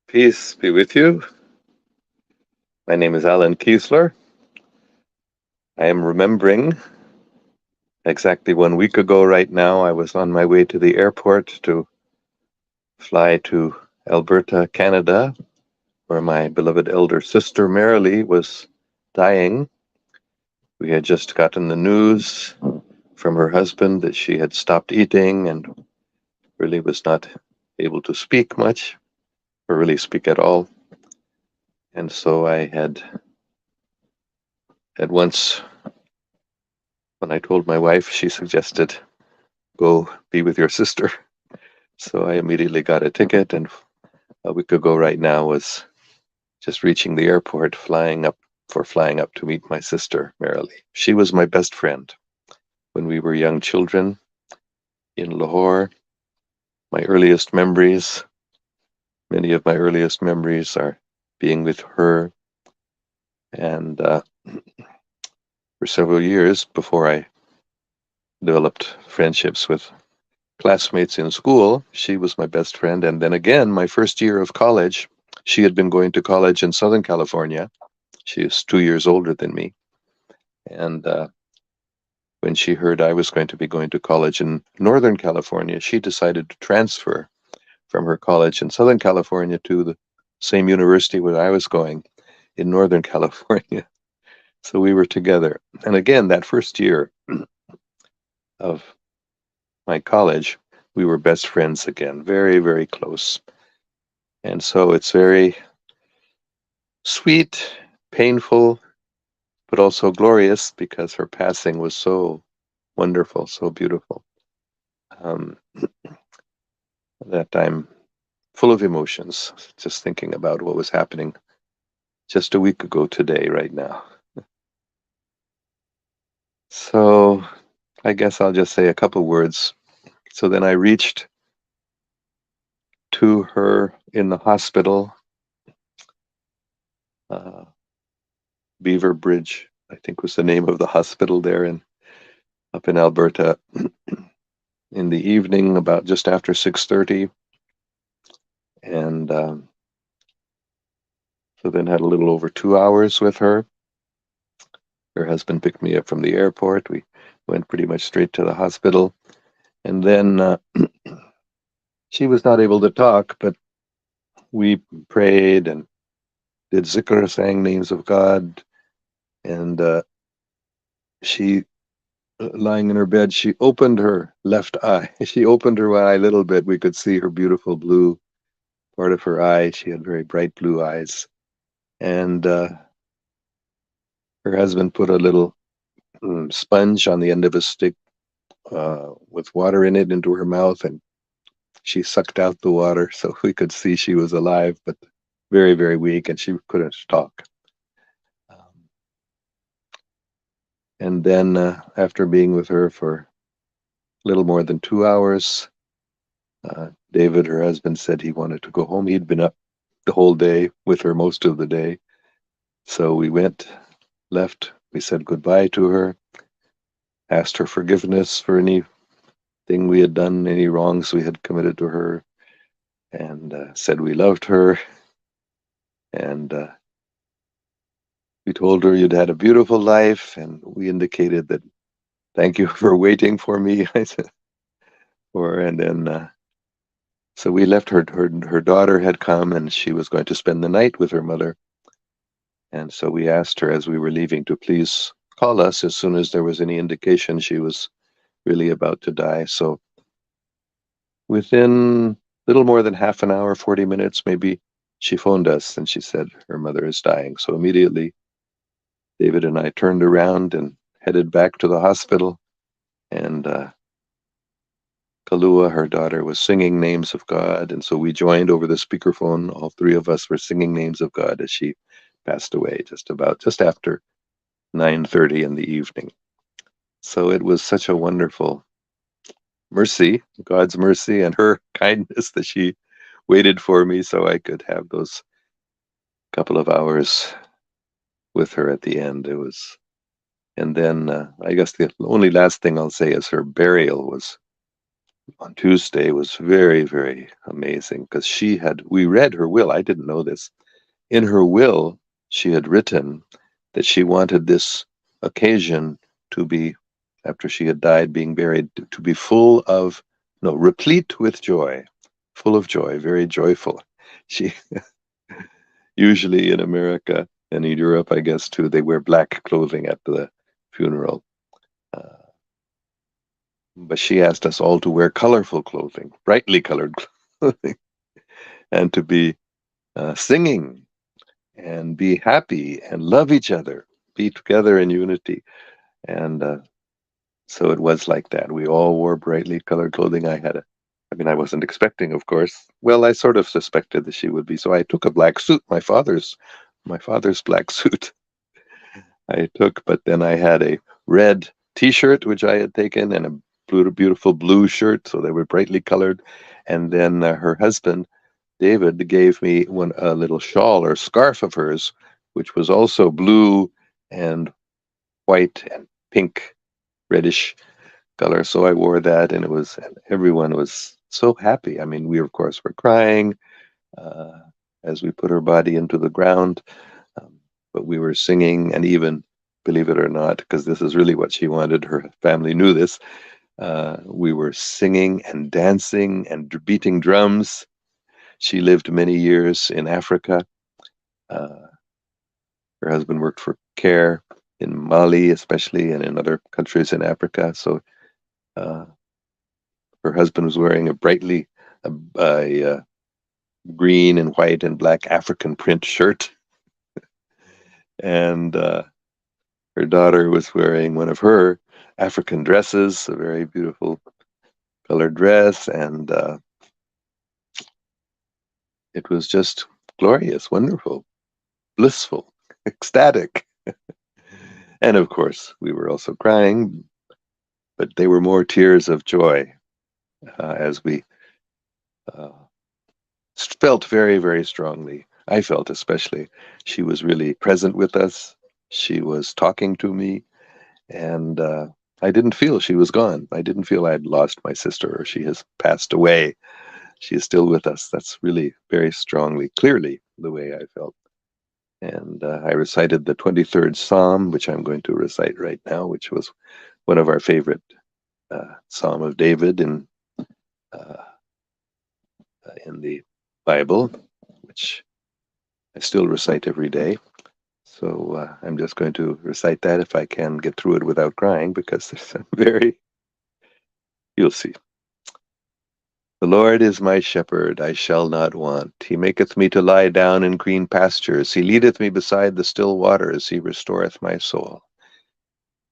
Peace be with you. My name is Alan Kiesler. I am remembering exactly 1 week ago, right now, I was on my way to the airport to fly to Alberta, Canada, where my beloved elder sister Marilee was dying. We had just gotten the news from her husband that she had stopped eating and really was not able to speak much, or really speak at all. And so I had at once, when I told my wife, she suggested, go be with your sister. So I immediately got a ticket, and a week ago right now was just reaching the airport, flying up to meet my sister, Marilee. She was my best friend when we were young children in Lahore. My earliest memories, many of my earliest memories are being with her. And for several years before I developed friendships with classmates in school, she was my best friend. And then again, my first year of college, she had been going to college in Southern California. She is 2 years older than me. And when she heard I was going to be going to college in Northern California, she decided to transfer from her college in Southern California to the same university where I was going in Northern California. So we were together. And again, that first year of my college, we were best friends again, very, very close. And so it's very sweet, painful, but also glorious because her passing was so wonderful, so beautiful, um, that I'm full of emotions just thinking about what was happening just a week ago today, right now. So I guess I'll just say a couple words. So then I reached to her in the hospital, uh, Beaver Bridge, I think was the name of the hospital there up in Alberta, in the evening, about just after 6:30, and so then had a little over 2 hours with her. Her husband picked me up from the airport. We went pretty much straight to the hospital, and then she was not able to talk, but we prayed and did zikr, sang names of God, and she, lying in her bed, she opened her left eye. She opened her eye a little bit. We could see her beautiful blue part of her eye. She had very bright blue eyes. And her husband put a little sponge on the end of a stick with water in it into her mouth, and she sucked out the water, so we could see she was alive, but very, very weak, and she couldn't talk. Um, and then after being with her for a little more than 2 hours, David, her husband, said he wanted to go home. He'd been up the whole day with her, most of the day. So we left, we said goodbye to her, asked her forgiveness for anything we had done, any wrongs we had committed to her, and said we loved her. And we told her you'd had a beautiful life, and we indicated that thank you for waiting for me. I said, and then so we left her. Her daughter had come, and she was going to spend the night with her mother. And so we asked her as we were leaving to please call us as soon as there was any indication she was really about to die. So within little more than half an hour, 40 minutes maybe, she phoned us and she said her mother is dying. So immediately, David and I turned around and headed back to the hospital. And Kalua, her daughter, was singing names of God. And so we joined over the speakerphone. All three of us were singing names of God as she passed away just after 9:30 in the evening. So it was such a wonderful mercy, God's mercy and her kindness, that she waited for me so I could have those couple of hours with her at the end. It was, and then I guess the only last thing I'll say is her burial was on Tuesday was very, very amazing because we read her will. I didn't know this. In her will, she had written that she wanted this occasion to be, after she had died, being buried, to be full of, no, replete with joy, full of joy, very joyful. She usually in America and in Europe, I guess too, they wear black clothing at the funeral. Uh, but she asked us all to wear colorful clothing, brightly colored clothing, and to be singing and be happy and love each other, be together in unity. And so it was like that. We all wore brightly colored clothing. I mean, I wasn't expecting, of course. Well, I sort of suspected that she would be. So I took a black suit, my father's black suit. I took, but then I had a red T-shirt which I had taken and a beautiful blue shirt, so they were brightly colored. And then her husband David gave me a little shawl or scarf of hers, which was also blue and white and pink, reddish color. So I wore that, and everyone was so happy. I mean, we of course were crying uh, as we put her body into the ground, um, but we were singing, and even, believe it or not, because this is really what she wanted, her family knew this. We were singing and dancing and beating drums. She lived many years in Africa. Uh, Her husband worked for CARE in Mali, especially, and in other countries in Africa. So uh, her husband was wearing a green and white and black African print shirt, and her daughter was wearing one of her African dresses, a very beautiful colored dress, and it was just glorious, wonderful, blissful, ecstatic. And of course, we were also crying, but they were more tears of joy as we uh, felt very, very strongly. I felt especially she was really present with us. She was talking to me, and I didn't feel she was gone. I didn't feel I'd lost my sister or she has passed away. She is still with us. That's really very strongly, clearly the way I felt. And I recited the 23rd Psalm, which I'm going to recite right now, which was one of our favorite Psalm of David uh, in the Bible, which I still recite every day. So I'm just going to recite that if I can get through it without crying, because there's a you'll see. The Lord is my shepherd, I shall not want. He maketh me to lie down in green pastures. He leadeth me beside the still waters. He restoreth my soul.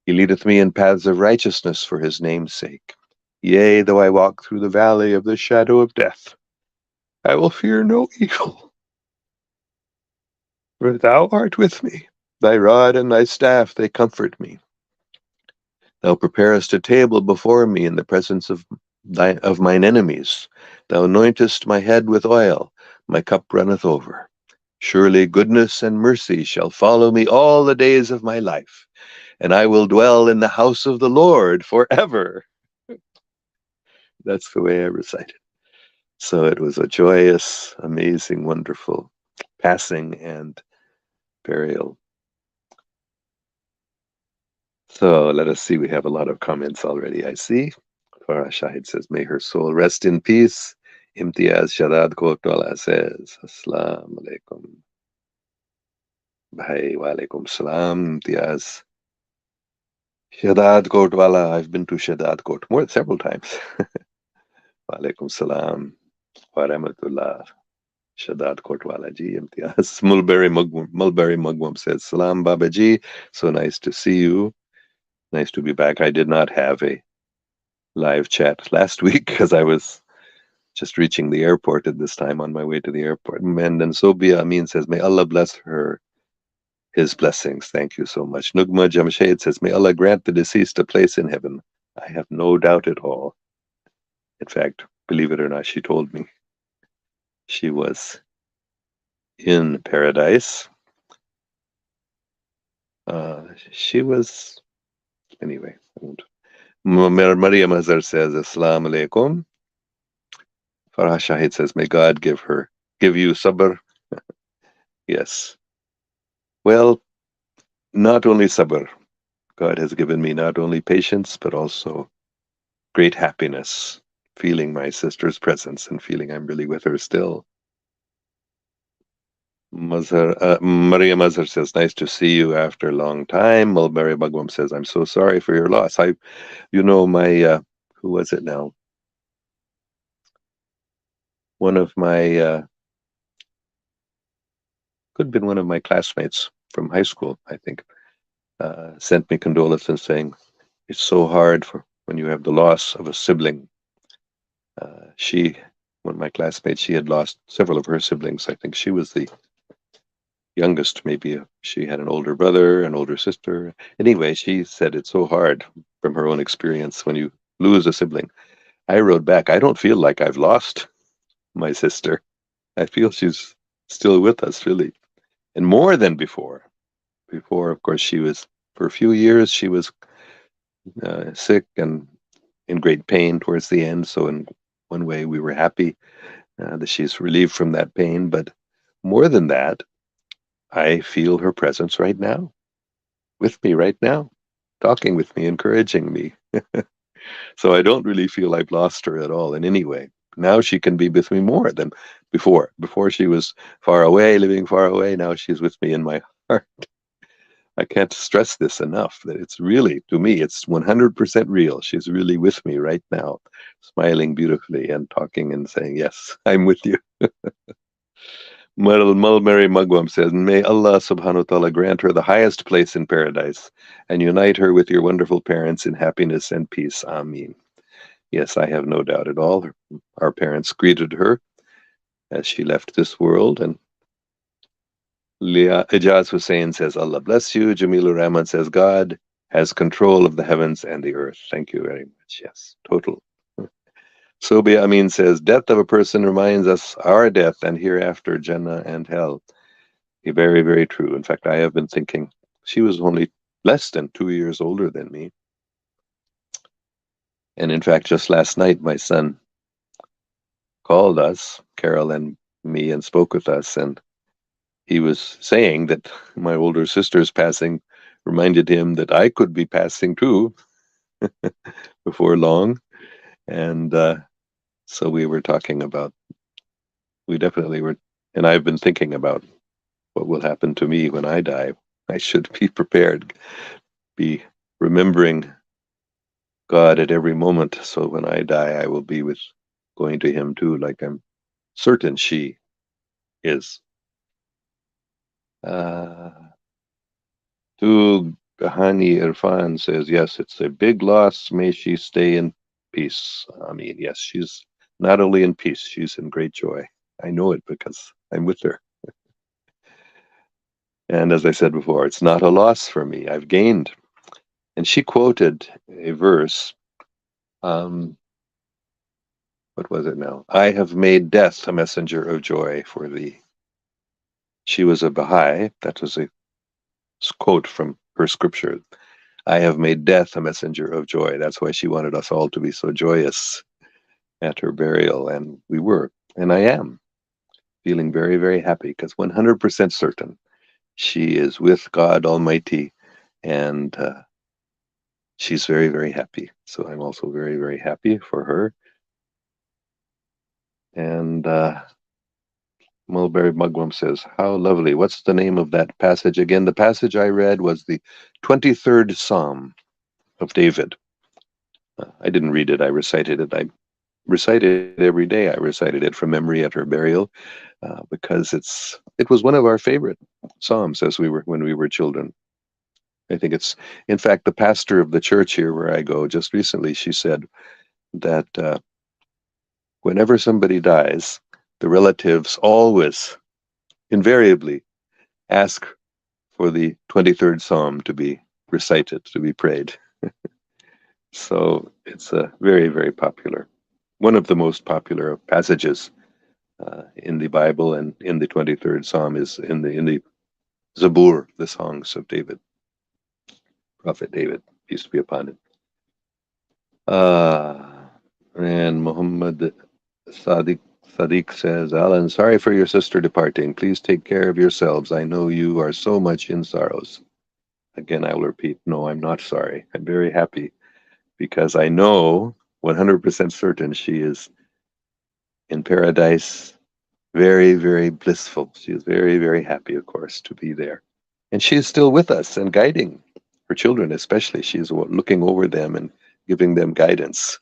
He leadeth me in paths of righteousness for his name's sake. Yea, though I walk through the valley of the shadow of death, I will fear no evil, for thou art with me. Thy rod and thy staff, they comfort me. Thou preparest a table before me in the presence of mine enemies. Thou anointest my head with oil, my cup runneth over. Surely goodness and mercy shall follow me all the days of my life, and I will dwell in the house of the Lord forever. That's the way I recite it. So it was a joyous, amazing, wonderful passing and burial. So let us see, we have a lot of comments already, I see. Farah Shahid says, may her soul rest in peace. Imtiaz Shadad Kotwala says, Assalamu alaikum. Bhai, wa alaikum salam. Imtiaz Shadad Kotwala, I've been to Shadad Kot several times. Wa alaikum salam. Wa rahmatullah. Shadad Kotwala ji, Imtiaz. Mulberry Mugwam says, Salam Baba ji. So nice to see you. Nice to be back. I did not have a live chat last week because I was just reaching the airport at this time on my way to the airport. And then Sobia Amin says, may Allah bless her, his blessings. Thank you so much. Nugma Jamshed says, may Allah grant the deceased a place in heaven. I have no doubt at all. In fact, believe it or not, she told me she was in paradise. She was, anyway, Maryam Azhar says, Assalamu alaikum. Farah Shahid says, may God give you sabr. Yes. Well, not only sabr. God has given me not only patience, but also great happiness, feeling my sister's presence and feeling I'm really with her still. Maria Mazhar says, nice to see you after a long time. Mulberry Bhagwam says, I'm so sorry for your loss. My, who was it now? One of my, could have been one of my classmates from high school, I think, sent me condolences saying, it's so hard for when you have the loss of a sibling. One of my classmates, she had lost several of her siblings. I think she was the youngest, maybe she had an older brother, an older sister. Anyway, she said it's so hard from her own experience when you lose a sibling. I wrote back, I don't feel like I've lost my sister. I feel she's still with us, really. And more than before. Before, of course, for a few years, she was sick and in great pain towards the end. So, in one way, we were happy that she's relieved from that pain. But more than that, I feel her presence right now, with me right now, talking with me, encouraging me. So I don't really feel I've lost her at all in any way. Now she can be with me more than before. Before she was far away, living far away. Now she's with me in my heart. I can't stress this enough that it's really, to me, it's 100% real. She's really with me right now, smiling beautifully and talking and saying, yes, I'm with you. Mulberry Mugwam says, may Allah subhanahu wa ta'ala grant her the highest place in paradise and unite her with your wonderful parents in happiness and peace. Ameen. Yes, I have no doubt at all. Our parents greeted her as she left this world. And Ijaz Hussein says, Allah bless you. Jamilur Rahman says, God has control of the heavens and the earth. Thank you very much. Yes, total. Sobia Amin says, death of a person reminds us our death and hereafter Jannah and hell. Very, very true. In fact, I have been thinking she was only less than 2 years older than me. And in fact, just last night, my son called us, Carol and me, and spoke with us. And he was saying that my older sister's passing reminded him that I could be passing too before long. And so we were talking about, we definitely were, and I've been thinking about what will happen to me when I die. I should be prepared, be remembering God at every moment. So when I die, I will be going to Him too, like I'm certain she is. Uh, to Gahani Irfan says, yes, it's a big loss. May she stay in peace. I mean, yes, she's not only in peace, she's in great joy. I know it because I'm with her. And as I said before, it's not a loss for me. I've gained. And she quoted a verse. What was it now? I have made death a messenger of joy for thee. She was a Baha'i. That was a quote from her scripture. I have made death a messenger of joy. That's why she wanted us all to be so joyous at her burial. And we were. And I am feeling very, very happy because 100% certain she is with God Almighty and she's very, very happy. So I'm also very, very happy for her. And Mulberry Mugwump says, how lovely. What's the name of that passage again? The passage I read was the 23rd Psalm of David. I didn't read it. I recited it. I recite it every day. I recited it from memory at her burial because it was one of our favorite psalms when we were children. I think in fact, the pastor of the church here where I go just recently, she said that whenever somebody dies, the relatives always, invariably, ask for the 23rd Psalm to be recited, to be prayed. So it's a very, very popular, one of the most popular passages in the Bible, and in the 23rd Psalm is in the Zabur, the songs of David, Prophet David, peace be upon him. And Muhammad Sadiq Sadiq says, Alan, sorry for your sister departing. Please take care of yourselves. I know you are so much in sorrows. Again, I will repeat, no, I'm not sorry. I'm very happy because I know 100% certain she is in paradise, very, very blissful. She is very, very happy, of course, to be there. And she is still with us and guiding her children, especially. She's looking over them and giving them guidance.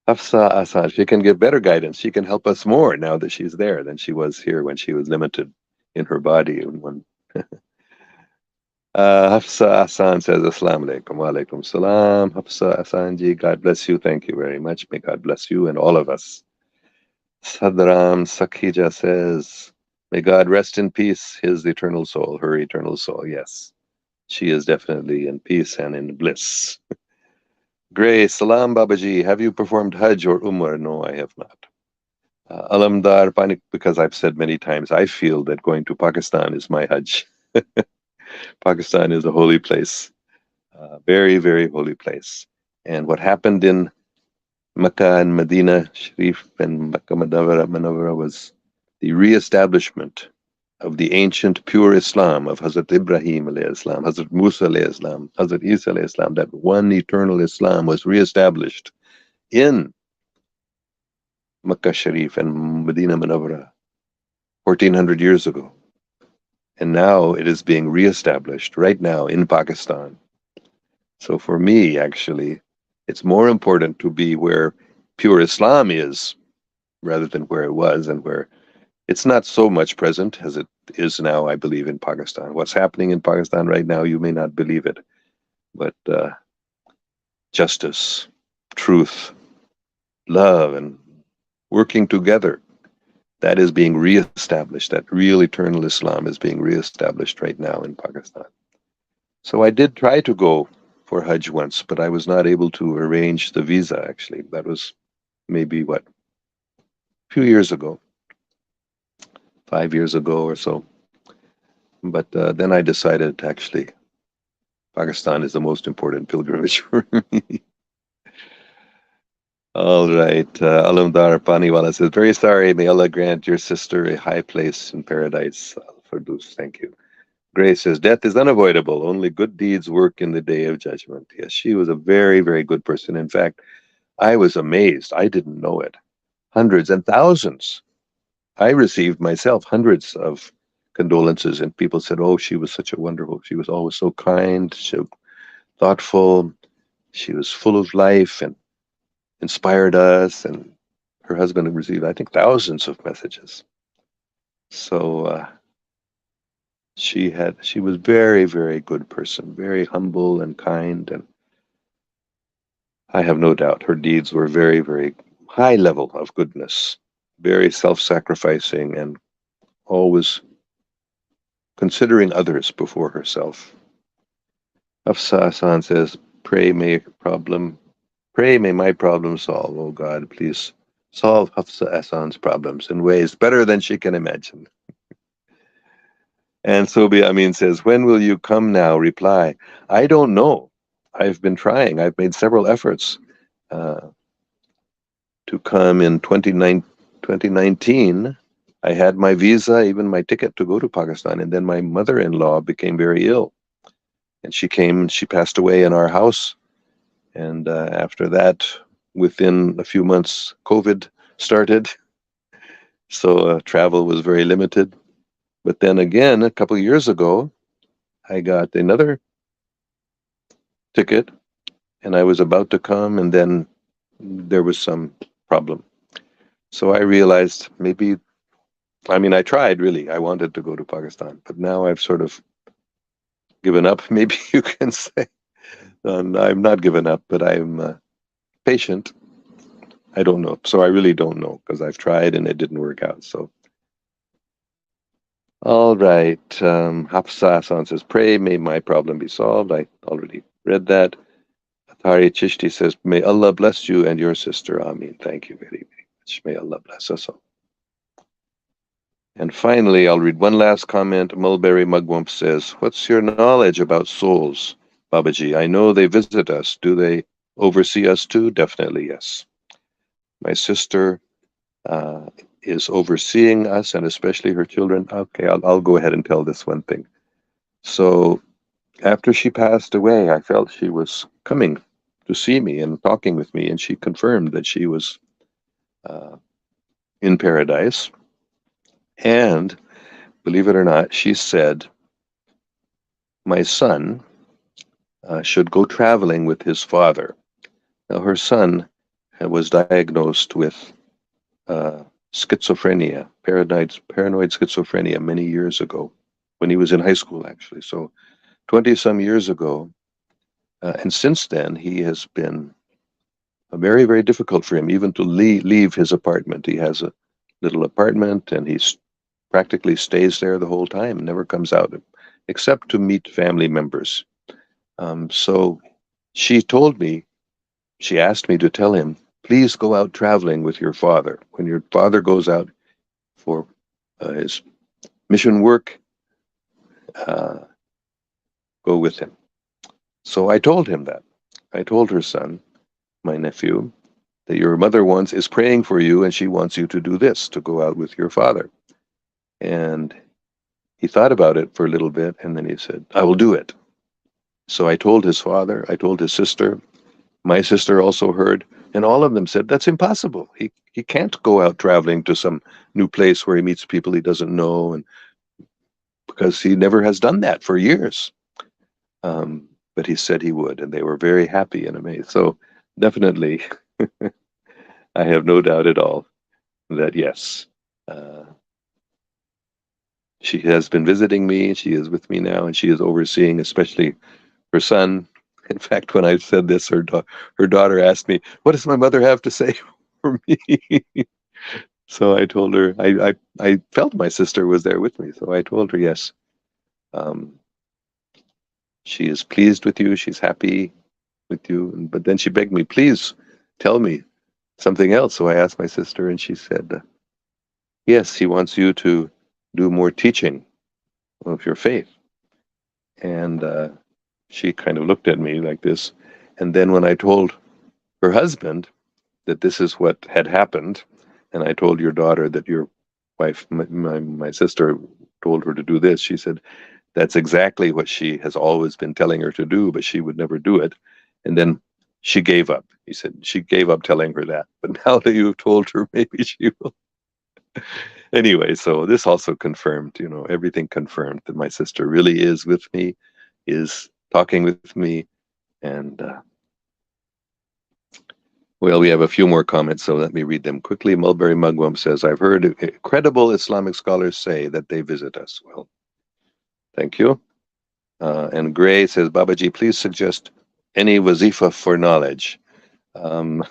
Hafsa Assad, she can give better guidance. She can help us more now that she's there than she was here when she was limited in her body. Hafsa Hassan says, Assalamu alaikum. Wa alaikum salam. Hafsa Hassanji, God bless you. Thank you very much. May God bless you and all of us. Sadram Sakhija says, may God rest in peace, his eternal soul, her eternal soul. Yes, she is definitely in peace and in bliss. Grace, Salam Babaji, have you performed Hajj or Umrah? No, I have not. Alamdar Panik, because I've said many times, I feel that going to Pakistan is my Hajj. Pakistan is a holy place, very, very holy place. And what happened in Mecca and Medina Sharif and Mecca Munawwara was the re-establishment of the ancient pure Islam of Hazrat Ibrahim alayhi salam, Hazrat Musa alayhi salam, Hazrat Isa alayhi salam. That one eternal Islam was re-established in Mecca Sharif and Medina Munawwara 1400 years ago. And now it is being re-established right now in Pakistan. So for me, actually, it's more important to be where pure Islam is rather than where it was and where it's not so much present as it is now, I believe, in Pakistan. What's happening in Pakistan right now, you may not believe it, but justice, truth, love, and working together, that is being re-established. That real eternal Islam is being re-established right now in Pakistan. So I did try to go for Hajj once, but I was not able to arrange the visa, actually. That was maybe, a few years ago, 5 years ago or so. But then I decided, actually, Pakistan is the most important pilgrimage for me. All right. Alamdar Paniwala says, very sorry. May Allah grant your sister a high place in paradise. Al-Firdaus, thank you. Grace says, death is unavoidable. Only good deeds work in the day of judgment. Yes, she was a very, very good person. In fact, I was amazed. I didn't know it. Hundreds and thousands. I received myself hundreds of condolences, and people said, oh, she was such a wonderful, she was always so kind, so thoughtful. She was full of life and inspired us. And her husband received, I think, thousands of messages. So she was very, very good person, very humble and kind, and I have no doubt her deeds were very, very high level of goodness, very self-sacrificing and always considering others before herself. Hafsa Hassan says, pray may my problem solve. Oh God, please solve Hafsa Hassan's problems in ways better than she can imagine. And Sobi Amin says, when will you come now? Reply, I don't know. I've been trying. I've made several efforts to come in 2019. I had my visa, even my ticket to go to Pakistan. And then my mother-in-law became very ill. And she passed away in our house. And after that, within a few months, COVID started. So travel was very limited. But then again, a couple of years ago, I got another ticket and I was about to come, and then there was some problem. So I realized I tried really. I wanted to go to Pakistan, but now I've sort of given up, maybe you can say. And I'm not given up, but I'm patient. I don't know. So I really don't know because I've tried and it didn't work out. So. All right. Hafsa Hassan says, pray, may my problem be solved. I already read that. Atari Chishti says, may Allah bless you and your sister. Ameen. Thank you very, very much. May Allah bless us all. And finally, I'll read one last comment. Mulberry Mugwump says, what's your knowledge about souls, Babaji? I know they visit us. Do they oversee us too? Definitely, yes. My sister uh, is overseeing us and especially her children. Okay, I'll go ahead and tell this one thing. So after she passed away, I felt she was coming to see me and talking with me, and she confirmed that she was uh, in paradise. And believe it or not, she said, my son should go traveling with his father. Now, her son was diagnosed with uh, schizophrenia, paranoid schizophrenia many years ago, when he was in high school, actually. So 20 some years ago. And since then, he has been very, very difficult for him even to leave his apartment. He has a little apartment and he's practically stays there the whole time, never comes out except to meet family members. So she told me, she asked me to tell him, please go out traveling with your father. When your father goes out for his mission work, uh, go with him. So I told him that. I told her son, my nephew, that your mother wants is praying for you and she wants you to do this, to go out with your father. And he thought about it for a little bit and then he said, I will do it. So I told his father, I told his sister, my sister also heard, and all of them said, that's impossible. He can't go out traveling to some new place where he meets people he doesn't know, and because he never has done that for years. But he said he would, and they were very happy and amazed. So definitely, I have no doubt at all that yes, uh, she has been visiting me. She is with me now, and she is overseeing, especially her son. In fact, when I said this, her daughter asked me, "What does my mother have to say for me?" So I told her I felt my sister was there with me. So I told her yes, um, she is pleased with you. She's happy with you. But then she begged me, please tell me something else. So I asked my sister, and she said, yes, he wants you to do more teaching of your faith. And she kind of looked at me like this. And then when I told her husband that this is what had happened, and I told your daughter that your wife, my sister, told her to do this, she said, that's exactly what she has always been telling her to do, but she would never do it. And then she gave up. He said she gave up telling her that. But now that you've told her, maybe she will. Anyway, so this also confirmed, everything confirmed that my sister really is with me, is talking with me. And well, we have a few more comments, so let me read them quickly. Mulberry Mugwump says, I've heard credible Islamic scholars say that they visit us. Well, thank you. And Gray says, Babaji, please suggest any wazifa for knowledge. Um,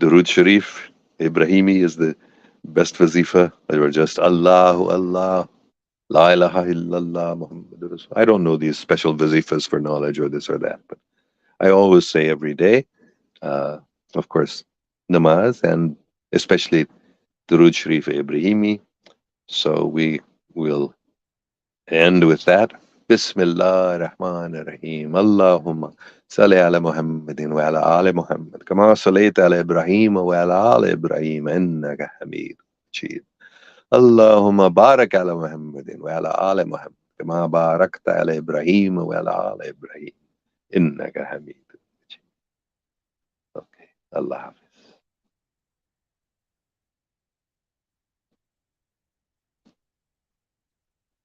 Durud Sharif, Ibrahimi is the best wazifa, or just Allahu Allah, La ilaha illallah, Muhammadur Rasul. I don't know these special wazifas for knowledge or this or that, but I always say every day, uh, of course, namaz, and especially Durud Sharif Ibrahimi. So we will end with that. Bismillah ar-Rahman ar-Rahim. Allahumma salli ala Muhammadin wa ala ali Muhammad. Kama sallaita ala Ibrahim wa ala ali Ibrahim. Innaka Hamid Majid. Allahumma barak ala Muhammadin wa ala ali Muhammad. Kama barakta ala Ibrahim wa ala ali Ibrahim. Innaka Hamid Majid. Okay. Allah Hafiz.